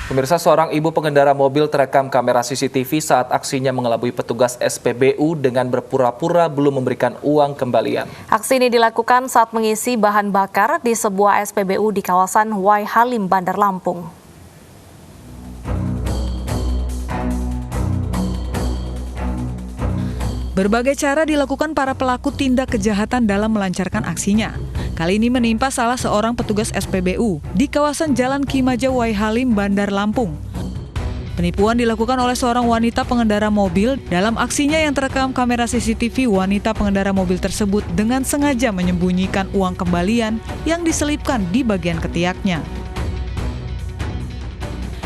Pemirsa, seorang ibu pengendara mobil terekam kamera CCTV saat aksinya mengelabui petugas SPBU dengan berpura-pura belum memberikan uang kembalian. Aksi ini dilakukan saat mengisi bahan bakar di sebuah SPBU di kawasan Wai Halim, Bandar Lampung. Berbagai cara dilakukan para pelaku tindak kejahatan dalam melancarkan aksinya. Kali ini menimpa salah seorang petugas SPBU di kawasan Jalan Kimaja Wai Halim, Bandar Lampung. Penipuan dilakukan oleh seorang wanita pengendara mobil. Dalam aksinya yang terekam kamera CCTV, wanita pengendara mobil tersebut dengan sengaja menyembunyikan uang kembalian yang diselipkan di bagian ketiaknya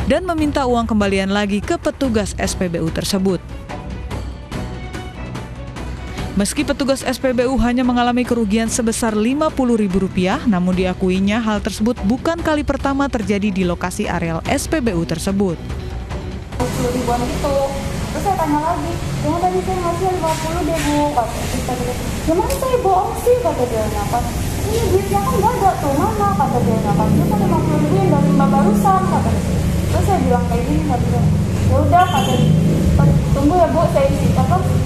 dan meminta uang kembalian lagi ke petugas SPBU tersebut. Meski petugas SPBU hanya mengalami kerugian sebesar Rp50.000, namun diakuinya hal tersebut bukan kali pertama terjadi di lokasi areal SPBU tersebut. 10 ribuan gitu. Terus saya tanya lagi, yang tadi saya ngasih 50 deh Bu, kata dia. Gimana saya bohong sih, kata dia. Ini duitnya kan gak ada tuh, mana, kata dia. Itu kan 50 ribu yang dari Mbak barusan, kata dia. Terus saya bilang kayak gini, kata dia. Ya udah, kata dia. Tunggu ya Bu, saya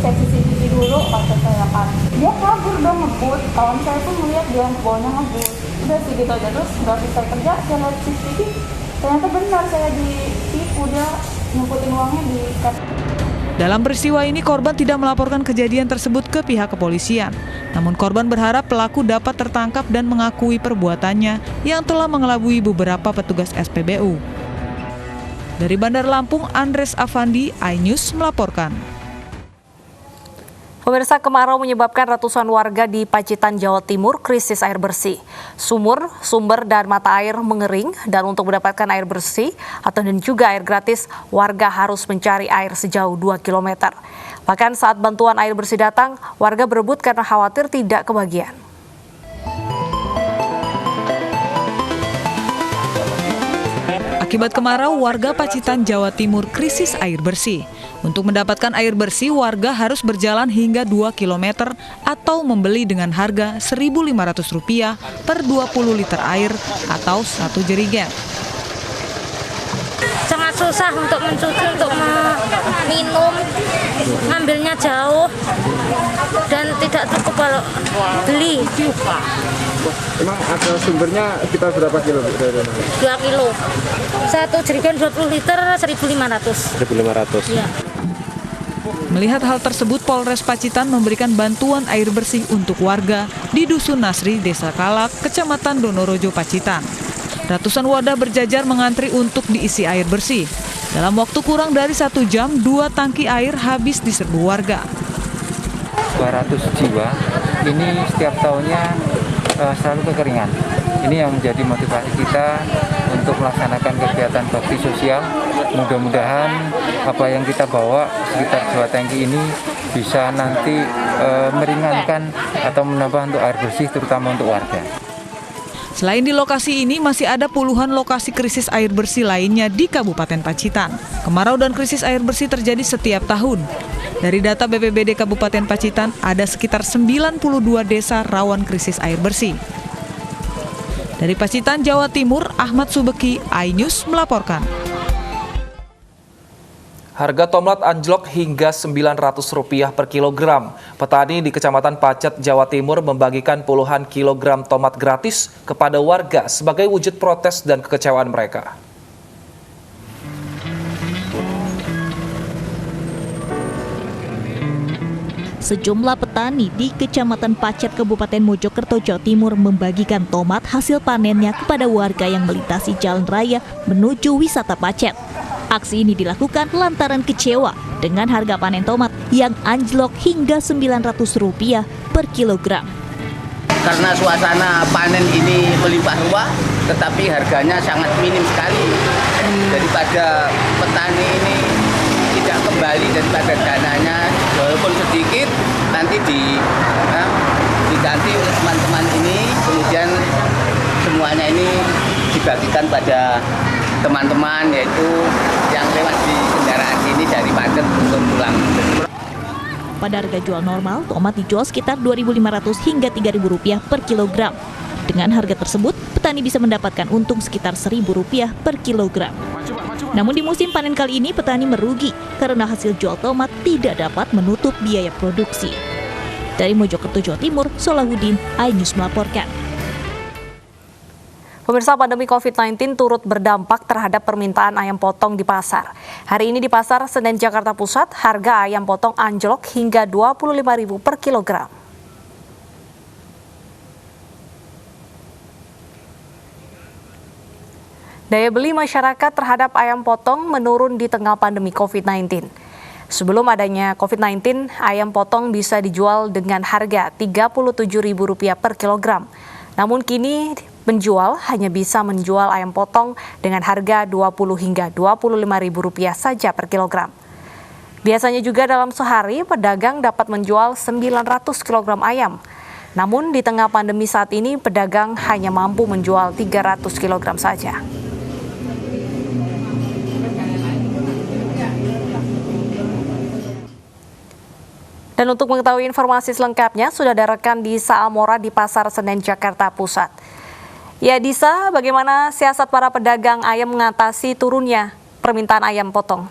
CCTV dulu, kata saya kan. Dia kabur dong ngebut, kawan saya pun melihat dia bawanya ngebut. Udah sih gitu aja, terus udah selesai kerja, saya lihat CCTV, ternyata benar saya ditipu, dia nyumputin uangnya di card. Dalam peristiwa ini korban tidak melaporkan kejadian tersebut ke pihak kepolisian. Namun korban berharap pelaku dapat tertangkap dan mengakui perbuatannya yang telah mengelabui beberapa petugas SPBU. Dari Bandar Lampung, Andres Afandi, iNews melaporkan. Pemirsa, kemarau menyebabkan ratusan warga di Pacitan, Jawa Timur krisis air bersih. Sumur, sumber, dan mata air mengering, dan untuk mendapatkan air bersih dan juga air gratis, warga harus mencari air sejauh 2 km. Bahkan saat bantuan air bersih datang, warga berebut karena khawatir tidak kebagian. Akibat kemarau, warga Pacitan, Jawa Timur krisis air bersih. Untuk mendapatkan air bersih, warga harus berjalan hingga 2 km atau membeli dengan harga Rp1.500 per 20 liter air atau 1 jerigen. Sangat susah untuk mencuci, untuk minum, ngambilnya jauh dan tidak cukup kalau beli. Emang ada sumbernya kita berapa kilo? 2 kilo. 1 jerigen 20 liter 1.500. 1.500. Iya. Melihat hal tersebut, Polres Pacitan memberikan bantuan air bersih untuk warga di Dusun Nasri, Desa Kalak, Kecamatan Donorojo, Pacitan. Ratusan wadah berjajar mengantri untuk diisi air bersih. Dalam waktu kurang dari 1 jam, 2 tangki air habis diserbu warga. 200 jiwa, ini setiap tahunnya selalu kekeringan. Ini yang menjadi motivasi kita untuk melaksanakan kegiatan bakti sosial. Mudah-mudahan apa yang kita bawa sekitar 2 tangki ini bisa nanti meringankan atau menambah untuk air bersih, terutama untuk warga. Selain di lokasi ini, masih ada puluhan lokasi krisis air bersih lainnya di Kabupaten Pacitan. Kemarau dan krisis air bersih terjadi setiap tahun. Dari data BPBD Kabupaten Pacitan, ada sekitar 92 desa rawan krisis air bersih. Dari Pacitan, Jawa Timur, Ahmad Subeki, iNews melaporkan. Harga tomat anjlok hingga Rp900 per kilogram. Petani di Kecamatan Pacet, Jawa Timur membagikan puluhan kilogram tomat gratis kepada warga sebagai wujud protes dan kekecewaan mereka. Sejumlah petani di Kecamatan Pacet, Kabupaten Mojokerto, Jawa Timur membagikan tomat hasil panennya kepada warga yang melintasi jalan raya menuju wisata Pacet. Aksi ini dilakukan lantaran kecewa dengan harga panen tomat yang anjlok hingga Rp900 per kilogram. Karena suasana panen ini melimpah ruah, tetapi harganya sangat minim sekali. Daripada petani ini tidak kembali daripada dananya, walaupun sedikit, nanti diganti oleh teman-teman ini, kemudian semuanya ini dibagikan pada teman-teman, yaitu yang lewat di kendaraan ini dari Pacet untuk pulang. Pada harga jual normal, tomat dijual sekitar Rp2.500 hingga Rp3.000 per kilogram. Dengan harga tersebut, petani bisa mendapatkan untung sekitar Rp1.000 per kilogram. Namun di musim panen kali ini petani merugi karena hasil jual tomat tidak dapat menutup biaya produksi. Dari Mojokerto, Jawa Timur, Solahuddin, iNews melaporkan. Pemirsa, pandemi COVID-19 turut berdampak terhadap permintaan ayam potong di pasar. Hari ini di Pasar Senen, Jakarta Pusat, harga ayam potong anjlok hingga Rp25.000 per kilogram. Daya beli masyarakat terhadap ayam potong menurun di tengah pandemi COVID-19. Sebelum adanya COVID-19, ayam potong bisa dijual dengan harga Rp37.000 per kilogram. Namun kini penjual hanya bisa menjual ayam potong dengan harga Rp20 hingga Rp25.000 saja per kilogram. Biasanya juga dalam sehari pedagang dapat menjual 900 kg ayam. Namun di tengah pandemi saat ini pedagang hanya mampu menjual 300 kg saja. Dan untuk mengetahui informasi selengkapnya, sudah ada rekan Disa Amora di Pasar Senen, Jakarta Pusat. Ya Disa, bagaimana siasat para pedagang ayam mengatasi turunnya permintaan ayam potong?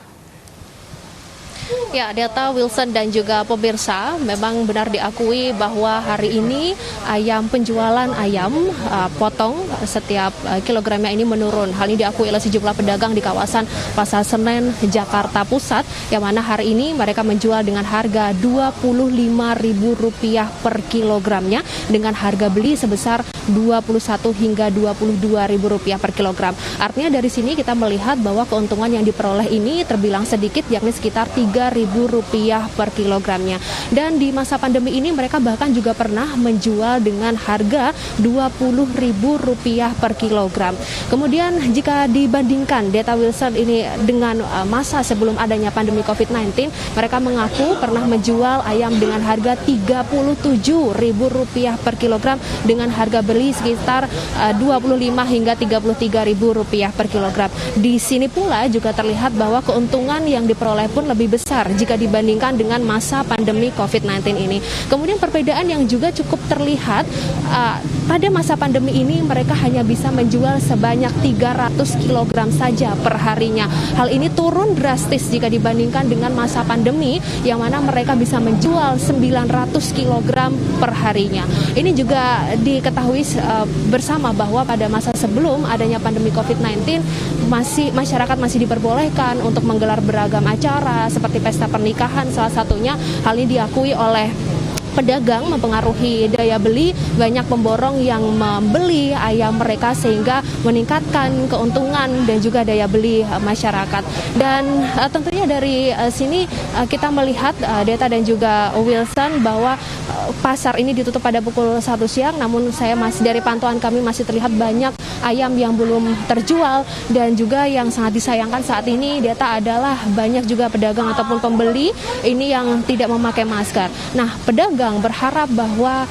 Ya, data Wilson dan juga pemirsa, memang benar diakui bahwa hari ini penjualan ayam potong setiap kilogramnya ini menurun. Hal ini diakui oleh sejumlah pedagang di kawasan Pasar Senen, Jakarta Pusat, yang mana hari ini mereka menjual dengan harga Rp25.000 per kilogramnya, dengan harga beli sebesar Rp21 hingga Rp22.000 per kilogram. Artinya dari sini kita melihat bahwa keuntungan yang diperoleh ini terbilang sedikit, yakni sekitar Rp3.000 per kilogramnya. Dan di masa pandemi ini mereka bahkan juga pernah menjual dengan harga Rp20.000 per kilogram. Kemudian jika dibandingkan data Wilson ini dengan masa sebelum adanya pandemi COVID-19, mereka mengaku pernah menjual ayam dengan harga Rp37.000 per kilogram, dengan harga beli sekitar Rp25 hingga Rp33.000 per kilogram. Di sini pula juga terlihat bahwa keuntungan yang diperoleh pun lebih besar jika dibandingkan dengan masa pandemi COVID-19 ini. Kemudian perbedaan yang juga cukup terlihat, pada masa pandemi ini mereka hanya bisa menjual sebanyak 300 kg saja per harinya. Hal ini turun drastis jika dibandingkan dengan masa pandemi yang mana mereka bisa menjual 900 kg per harinya. Ini juga diketahui bersama bahwa pada masa sebelum adanya pandemi COVID-19 masyarakat masih diperbolehkan untuk menggelar beragam acara seperti pesta pernikahan salah satunya. Hal ini diakui oleh pedagang mempengaruhi daya beli, banyak pemborong yang membeli ayam mereka sehingga meningkatkan keuntungan dan juga daya beli masyarakat. Dan tentunya dari sini kita melihat data dan juga Wilson bahwa pasar ini ditutup pada pukul 1 siang, namun dari pantauan kami masih terlihat banyak ayam yang belum terjual. Dan juga yang sangat disayangkan saat ini data adalah banyak juga pedagang ataupun pembeli ini yang tidak memakai masker. Nah, pedagang berharap bahwa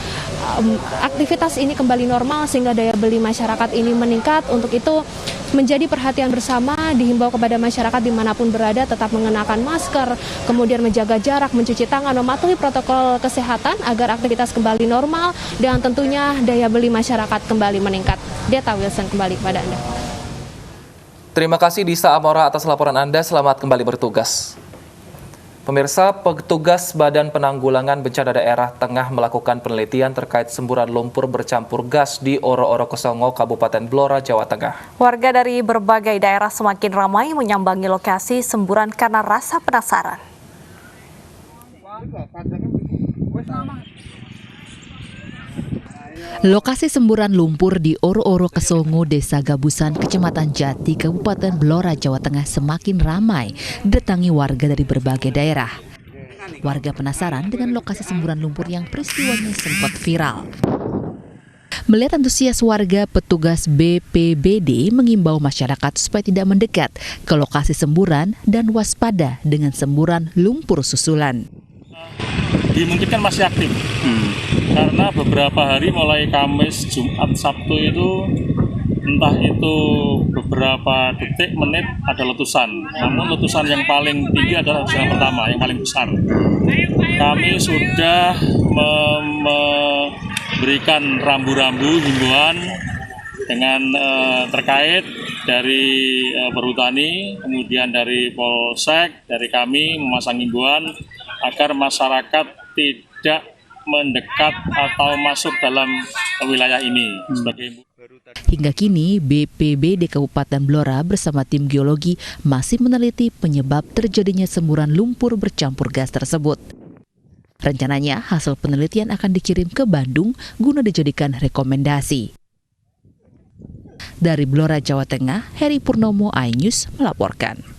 aktivitas ini kembali normal sehingga daya beli masyarakat ini meningkat. Untuk itu menjadi perhatian bersama, dihimbau kepada masyarakat dimanapun berada tetap mengenakan masker, kemudian menjaga jarak, mencuci tangan, mematuhi protokol kesehatan agar aktivitas kembali normal dan tentunya daya beli masyarakat kembali meningkat. Data Wilson kembali kepada Anda. Terima kasih Disa Amora atas laporan Anda, selamat kembali bertugas. Pemirsa, petugas Badan Penanggulangan Bencana Daerah tengah melakukan penelitian terkait semburan lumpur bercampur gas di Oro-Oro Kesongo, Kabupaten Blora, Jawa Tengah. Warga dari berbagai daerah semakin ramai menyambangi lokasi semburan karena rasa penasaran. Lokasi semburan lumpur di Oro-Oro Kesongo, Desa Gabusan, Kecamatan Jati, Kabupaten Blora, Jawa Tengah semakin ramai didatangi warga dari berbagai daerah. Warga penasaran dengan lokasi semburan lumpur yang peristiwanya sempat viral. Melihat antusias warga, petugas BPBD mengimbau masyarakat supaya tidak mendekat ke lokasi semburan dan waspada dengan semburan lumpur susulan. Dimungkinkan masih aktif karena beberapa hari mulai Kamis, Jumat, Sabtu itu entah itu beberapa detik, menit ada letusan. Namun letusan yang paling tinggi adalah letusan yang pertama, yang paling besar. Kami sudah berikan rambu-rambu himbauan dengan terkait dari Perhutani, kemudian dari Polsek, dari kami memasang himbauan agar masyarakat tidak mendekat atau masuk dalam wilayah ini. Hingga kini, BPBD Kabupaten Blora bersama tim geologi masih meneliti penyebab terjadinya semburan lumpur bercampur gas tersebut. Rencananya, hasil penelitian akan dikirim ke Bandung guna dijadikan rekomendasi. Dari Blora, Jawa Tengah, Heri Purnomo, iNews melaporkan.